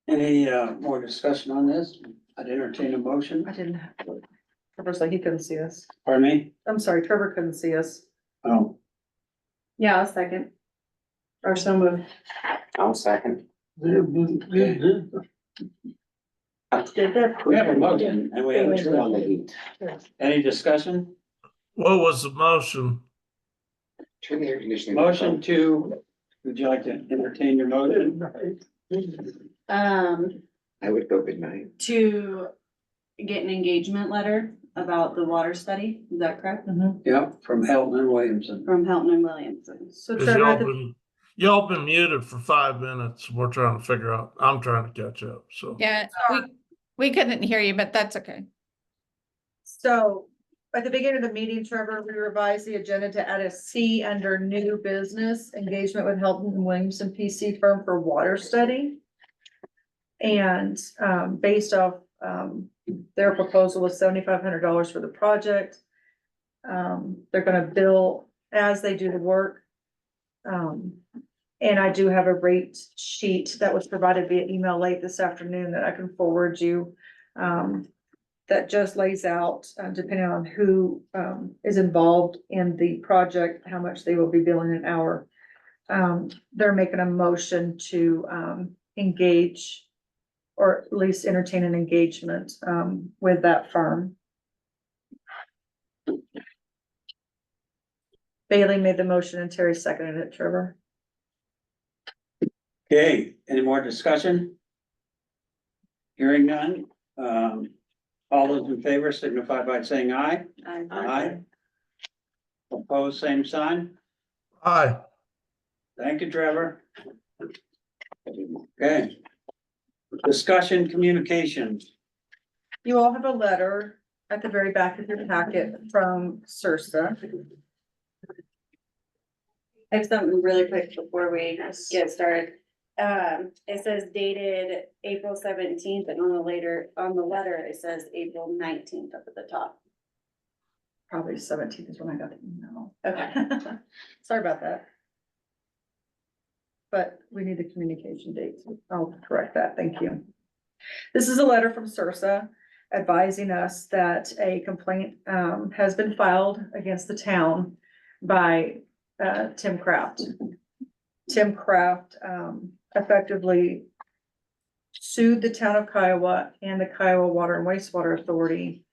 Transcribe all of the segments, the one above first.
Any more discussion on this? I'd entertain a motion. I didn't have. Trevor's like, he couldn't see us. Pardon me? I'm sorry, Trevor couldn't see us. Oh, Yeah, I'll second. Or so moved. I'll second. okay. Did that? We have a motion and we have a Turn on the second. heat. Any discussion? What was the motion? Turn the air conditioning. Motion to, would you like to entertain your motion? I would go good night. To get an engagement letter about the water study, is that correct? Mhm. Yep, from Helton and Williamson. From Helton and Williamson. So 'Cause Trevor, y'all been muted for 5 minutes. We're trying to figure out, I'm trying to catch up, so. Yeah, we couldn't hear you, but that's okay. so at the beginning of the meeting, Trevor, we revised the agenda to add a C under new business engagement with Helton and Williamson PC firm for water study. And based off their proposal was $7,500 for the project. They're gonna bill as they do the work. And I do have a rate sheet that was provided via email late this afternoon that I can forward you. That just lays out, depending on who is involved in the project, how much they will be billing an hour. They're making a motion to engage or at least entertain an engagement with that firm. Bailey made the motion and Terry seconded it, Trevor. Okay, any more discussion? Hearing none. All those in favor signify by saying aye. Aye. Opposed, same sign. Hi, Thank you, Trevor. Okay. Discussion, communications. You all have a letter at the very back of your packet from Sursa. I have something really quick before we get started. It says dated April 17th, and on the letter, it says April 19th up at the top. Probably 17th is when I got the email. Okay. Sorry about that. But we need the communication dates. I'll correct that. Thank you. This is a letter from Sursa advising us that a complaint has been filed against the town by Tim Kraft. Tim Kraft effectively sued the town of Kiowa and the Kiowa Water and Wastewater Authority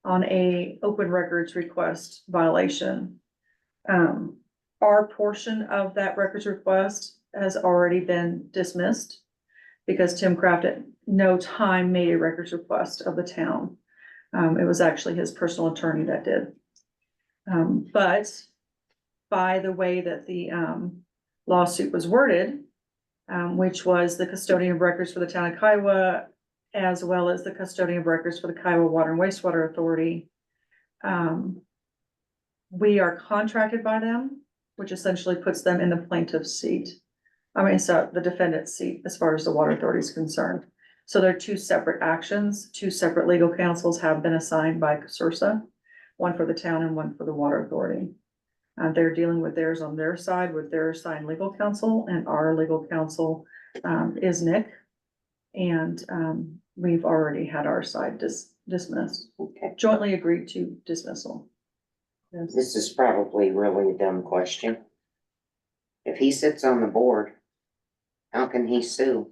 on a open records request violation. Our portion of that records request has already been dismissed because Tim Kraft at no time made a records request of the town. It was actually his personal attorney that did. But by the way that the lawsuit was worded, which was the custodian of records for the town of Kiowa, as well as the custodian of records for the Kiowa Water and Wastewater Authority. We are contracted by them, which essentially puts them in the plaintiff's seat. So the defendant's seat as far as the water authority is concerned. So there are two separate actions, two separate legal counsels have been assigned by Sursa, one for the town and one for the water authority. They're dealing with theirs on their side with their assigned legal counsel, and our legal counsel is Nick. And we've already had our side dismissed, Okay, jointly agreed to dismissal. Yes. this is probably really a dumb question. If he sits on the board, how can he sue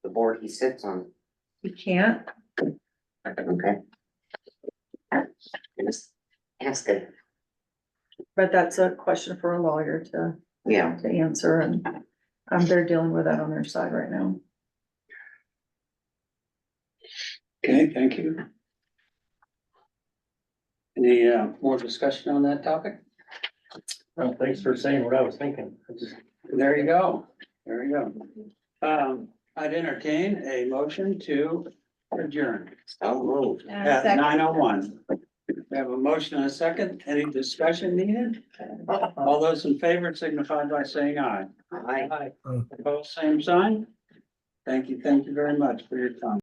the board he sits on? You can't, Okay. Just ask it, but that's a question for a lawyer yeah. to answer, and they're dealing with that on their side right now. Okay, thank you. Any more discussion on that topic? Well, thanks for saying what I was thinking. There you go. There you go. I'd entertain a motion to adjourn So moved. at 9:01. We have a motion and a second. Any discussion needed? All those in favor signify by saying aye. Aye. Opposed, same sign. Thank you very much for your time.